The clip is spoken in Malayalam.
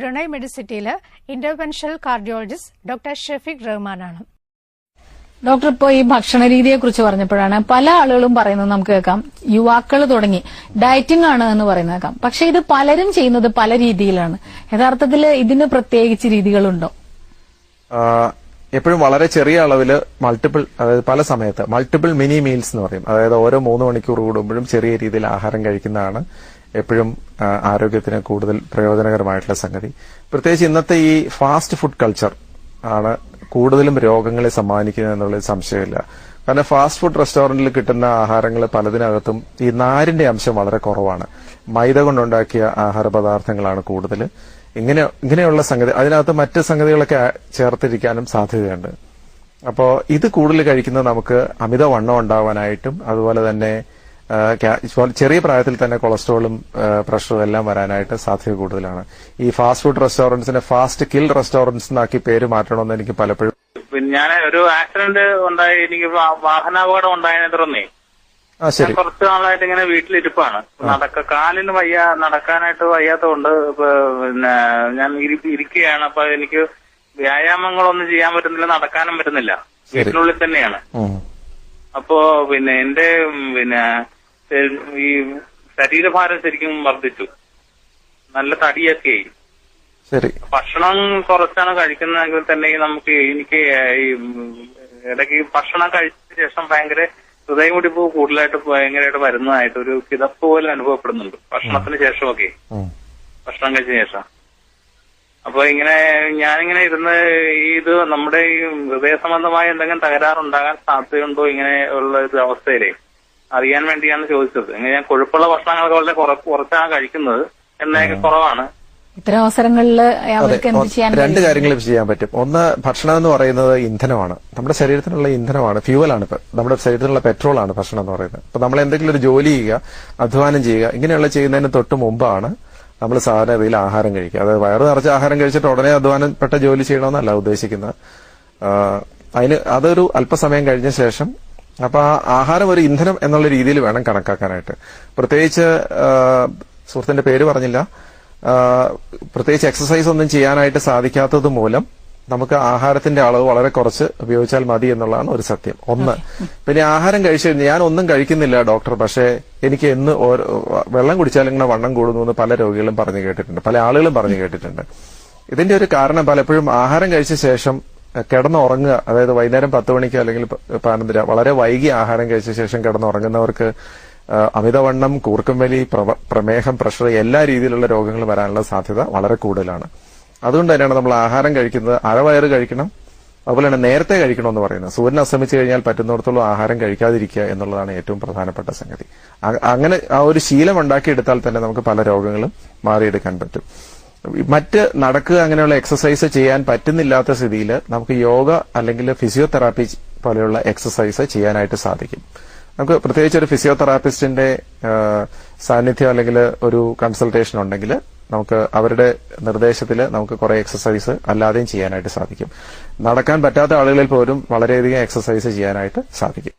റുണൈ മെഡിസിറ്റിയിലെ ഇന്റർവെൻഷണൽ കാർഡിയോളജിസ്റ്റ് ഡോക്ടർ ഷഫീഖ് റഹ്മാനാണ്. ഡോക്ടർ, ഇപ്പോൾ ഈ ഭക്ഷണ രീതിയെ കുറിച്ച് പറഞ്ഞപ്പോഴാണ് പല ആളുകളും പറയുന്നത് നമുക്ക് കേൾക്കാം, യുവാക്കൾ തുടങ്ങി ഡയറ്റിംഗ് ആണ് എന്ന് പറയുന്നത് കേൾക്കാം. പക്ഷെ ഇത് പലരും ചെയ്യുന്നത് പല രീതിയിലാണ്. യഥാർത്ഥത്തിൽ ഇതിന് പ്രത്യേകിച്ച് രീതികളുണ്ടോ? എപ്പോഴും വളരെ ചെറിയ അളവിൽ മൾട്ടിപ്പിൾ, അതായത് പല സമയത്ത് മൾട്ടിപ്പിൾ മിനി മീൽസ് എന്ന് പറയും. അതായത് ഓരോ 3 മണിക്കൂർ കൂടുമ്പോഴും ചെറിയ രീതിയിൽ ആഹാരം കഴിക്കുന്നതാണ് എപ്പോഴും ആരോഗ്യത്തിന് കൂടുതൽ പ്രയോജനകരമായിട്ടുള്ള സംഗതി. പ്രത്യേകിച്ച് ഇന്നത്തെ ഈ ഫാസ്റ്റ് ഫുഡ് കൾച്ചർ ആണ് കൂടുതലും രോഗങ്ങളെ സമ്മാനിക്കുന്നത് എന്നുള്ളത് സംശയമില്ല. കാരണം ഫാസ്റ്റ് ഫുഡ് റെസ്റ്റോറന്റിൽ കിട്ടുന്ന ആഹാരങ്ങൾ പലതിനകത്തും ഈ നാരിന്റെ അംശം വളരെ കുറവാണ്. മൈദ കൊണ്ടുണ്ടാക്കിയ ആഹാര പദാർത്ഥങ്ങളാണ് കൂടുതൽ. ഇങ്ങനെയുള്ള സംഗതി, അതിനകത്ത് മറ്റ് സംഗതികളൊക്കെ ചേർത്തിരിക്കാനും സാധ്യതയുണ്ട്. അപ്പോൾ ഇത് കൂടുതൽ കഴിക്കുന്നത് നമുക്ക് അമിതവണ്ണം ഉണ്ടാവാനായിട്ടും അതുപോലെ തന്നെ ചെറിയ പ്രായത്തിൽ തന്നെ കൊളസ്ട്രോളും പ്രഷറും എല്ലാം വരാനായിട്ട് സാധ്യത കൂടുതലാണ്. ഈ ഫാസ്റ്റ് ഫുഡ് റെസ്റ്റോറന്റ്സിനെ ഫാസ്റ്റ് കിൽ റെസ്റ്റോറന്റ്സ് എന്നാക്കി പേര് മാറ്റണമെന്ന് എനിക്ക് പലപ്പോഴും. പിന്നെ ഞാൻ ഒരു ആക്സിഡന്റ് ഉണ്ടായി, എനിക്ക് വാഹനാപകടം ഉണ്ടായതിനെ തുടർന്നേ കുറച്ച് നാളായിട്ട് ഇങ്ങനെ വീട്ടിലിരിപ്പാണ്. കാലിന് നടക്കാനായിട്ട് വയ്യാത്തതുകൊണ്ട് പിന്നെ ഞാൻ ഇരിക്കുകയാണ്. അപ്പൊ എനിക്ക് വ്യായാമങ്ങളൊന്നും ചെയ്യാൻ പറ്റുന്നില്ല, നടക്കാനും പറ്റുന്നില്ല, വീട്ടിനുള്ളിൽ തന്നെയാണ്. അപ്പോ പിന്നെ എന്റെ ഈ ശരീരഭാരം ശരിക്കും വർദ്ധിച്ചു, നല്ല തടിയൊക്കെ ആയി. ഭക്ഷണം കുറച്ചാണ് കഴിക്കുന്നതെങ്കിൽ തന്നെ എനിക്ക് ഈ ഇടയ്ക്ക് ഭക്ഷണം കഴിച്ച ശേഷം ഭയങ്കര ഹൃദയമിടിപ്പ് കൂടുതലായിട്ട് ഭയങ്കരമായിട്ട് വരുന്നതായിട്ട് ഒരു കിതപ്പ് പോലെ അനുഭവപ്പെടുന്നുണ്ട് ഭക്ഷണത്തിന് ശേഷമൊക്കെ, ഭക്ഷണം കഴിച്ച ശേഷം. അപ്പൊ ഞാനിങ്ങനെ ഇരുന്ന് ഇത് നമ്മുടെ ഈ ഹൃദയ സംബന്ധമായ എന്തെങ്കിലും തകരാറുണ്ടാകാൻ സാധ്യതയുണ്ടോ ഇങ്ങനെ ഉള്ള ഒരു അവസ്ഥയിലേ അറിയാൻ വേണ്ടിയാണ് ചോദിച്ചത്. ഞാൻ കൊഴുപ്പുള്ള ഭക്ഷണങ്ങളൊക്കെ വളരെ കുറച്ചാണ് കഴിക്കുന്നത്, എണ്ണയൊക്കെ കുറവാണ്. ഇത്തരം അവസരങ്ങളിൽ രണ്ട് കാര്യങ്ങൾ ചെയ്യാൻ പറ്റും. ഒന്ന്, ഭക്ഷണം എന്ന് പറയുന്നത് ഇന്ധനമാണ്, നമ്മുടെ ശരീരത്തിനുള്ള ഇന്ധനമാണ്, ഫ്യൂവലാണ്. ഇപ്പൊ നമ്മുടെ ശരീരത്തിലുള്ള പെട്രോളാണ് ഭക്ഷണം എന്ന് പറയുന്നത്. അപ്പൊ നമ്മൾ എന്തെങ്കിലും ഒരു ജോലി ചെയ്യുക, അധ്വാനം ചെയ്യുക, ഇങ്ങനെയുള്ള ചെയ്യുന്നതിന് തൊട്ട് മുമ്പാണ് നമ്മൾ സാധാരണ രീതിയിൽ ആഹാരം കഴിക്കുക. അതായത് വയറ് നിറച്ച് ആഹാരം കഴിച്ചിട്ട് ഉടനെ അധ്വാനപ്പെട്ട ജോലി ചെയ്യണമെന്നല്ല ഉദ്ദേശിക്കുന്നത്. അതൊരു അല്പസമയം കഴിഞ്ഞ ശേഷം, അപ്പൊ ആ ആഹാരം ഒരു ഇന്ധനം എന്നുള്ള രീതിയിൽ വേണം കണക്കാക്കാനായിട്ട്. പ്രത്യേകിച്ച് സുഹൃത്തിന്റെ പേര് പറഞ്ഞില്ല, പ്രത്യേകിച്ച് എക്സസൈസ് ഒന്നും ചെയ്യാനായിട്ട് സാധിക്കാത്തത് മൂലം നമുക്ക് ആഹാരത്തിന്റെ അളവ് വളരെ കുറച്ച് ഉപയോഗിച്ചാൽ മതി എന്നുള്ളതാണ് ഒരു സത്യം. ഒന്ന്, പിന്നെ ആഹാരം കഴിച്ചു ഞാൻ ഒന്നും കഴിക്കുന്നില്ല ഡോക്ടർ, പക്ഷേ എനിക്ക് എന്ന് വെള്ളം കുടിച്ചാൽ ഇങ്ങനെ വണ്ണം കൂടുന്നു എന്ന് പല രോഗികളും പറഞ്ഞു കേട്ടിട്ടുണ്ട്, പല ആളുകളും പറഞ്ഞു കേട്ടിട്ടുണ്ട്. ഇതിന്റെ ഒരു കാരണം പലപ്പോഴും ആഹാരം കഴിച്ച ശേഷം കിടന്നുറങ്ങുക, അതായത് വൈകുന്നേരം 10 മണിക്ക് അല്ലെങ്കിൽ 12 വളരെ വൈകി ആഹാരം കഴിച്ച ശേഷം കിടന്നുറങ്ങുന്നവർക്ക് അമിതവണ്ണം, കൂർക്കം വലി, പ്രമേഹം, പ്രഷർ എല്ലാ രീതിയിലുള്ള രോഗങ്ങൾ വരാനുള്ള സാധ്യത വളരെ കൂടുതലാണ്. അതുകൊണ്ട് തന്നെയാണ് നമ്മൾ ആഹാരം കഴിക്കുന്നത് അരവയറ് കഴിക്കണം, അതുപോലെ തന്നെ നേരത്തെ കഴിക്കണമെന്ന് പറയുന്നത്. സൂര്യൻ അസ്തമിച്ചു കഴിഞ്ഞാൽ പറ്റുന്നിടത്തോളം ആഹാരം കഴിക്കാതിരിക്കുക എന്നുള്ളതാണ് ഏറ്റവും പ്രധാനപ്പെട്ട സംഗതി. അങ്ങനെ ആ ഒരു ശീലം ഉണ്ടാക്കിയെടുത്താൽ തന്നെ നമുക്ക് പല രോഗങ്ങളും മാറിയെടുക്കാൻ പറ്റും. മറ്റ് നടക്കുക, അങ്ങനെയുള്ള എക്സസൈസ് ചെയ്യാൻ പറ്റുന്നില്ലാത്ത സ്ഥിതിയിൽ നമുക്ക് യോഗ അല്ലെങ്കിൽ ഫിസിയോതെറാപ്പി പോലെയുള്ള എക്സസൈസ് ചെയ്യാനായിട്ട് സാധിക്കും. നമുക്ക് പ്രത്യേകിച്ച് ഒരു ഫിസിയോതെറാപ്പിസ്റ്റിന്റെ സാന്നിധ്യം അല്ലെങ്കിൽ ഒരു കൺസൾട്ടേഷൻ ഉണ്ടെങ്കിൽ നമുക്ക് അവരുടെ നിർദ്ദേശത്തിൽ നമുക്ക് കുറെ എക്സസൈസ് അല്ലാതെയും ചെയ്യാനായിട്ട് സാധിക്കും. നടക്കാൻ പറ്റാത്ത ആളുകളിൽ പോലും വളരെയധികം എക്സസൈസ് ചെയ്യാനായിട്ട് സാധിക്കും.